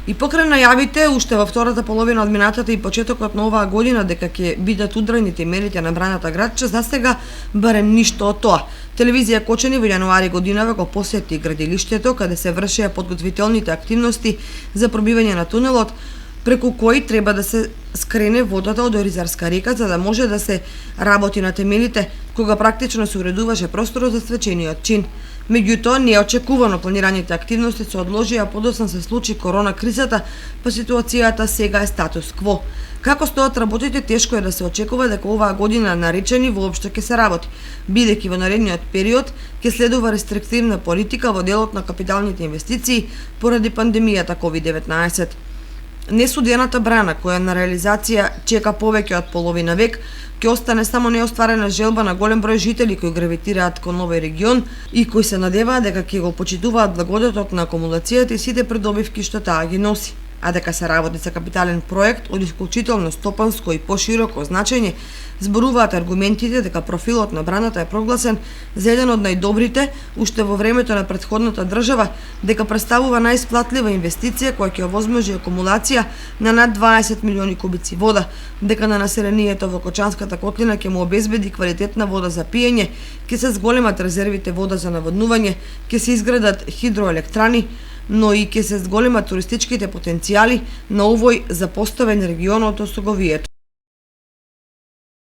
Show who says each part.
Speaker 1: И покрај најавите уште во втората половина од минатата и почетокот на оваа година дека ќе бидат удраните мерите на браната градче, засега барем ништо од тоа. Телевизија Кочани во јануари годинава го посети градилиштето каде се вршеа подготвителните активности за пробивање на тунелот, преку кој треба да се скрене водата од Оризарска река за да може да се работи на темелите, кога практично се уредуваше просторот за свечениот чин. Меѓутоа, неочекувано планираните активности се одложија, а подоцна се случи корона кризата, па ситуацијата сега е статус кво. Како стоат работите, тешко е да се очекува дека оваа година наречени воопшто ќе се работи, бидејќи во наредниот период ќе следува рестриктивна политика во делот на капиталните инвестиции поради пандемијата COVID-19. Несудената брана, која на реализација чека повеќе од половина век, ќе остане само неостварена желба на голем број жители кои гравитираат кон овој регион и кои се надеваат дека ќе го почитуваат благодетот на акумулацијата и сите придобивки што таа ги носи. А дека се работи за капитален проект од исклучително стопанско и пошироко значење, зборуваат аргументите дека профилот на браната е прогласен за еден од најдобрите уште во времето на претходната држава, дека представува најисплатлива инвестиција која ќе овозможи акумулација на над 20 милиони кубици вода, дека на населението во Кочанската котлина ќе му обезбеди квалитетна вода за пиење, ќе се зголемат резервите вода за наводнување, ќе се изградат хидроелектрани, но и ќе се зголемат туристичките потенцијали на овој запоставен регион од Осоговието.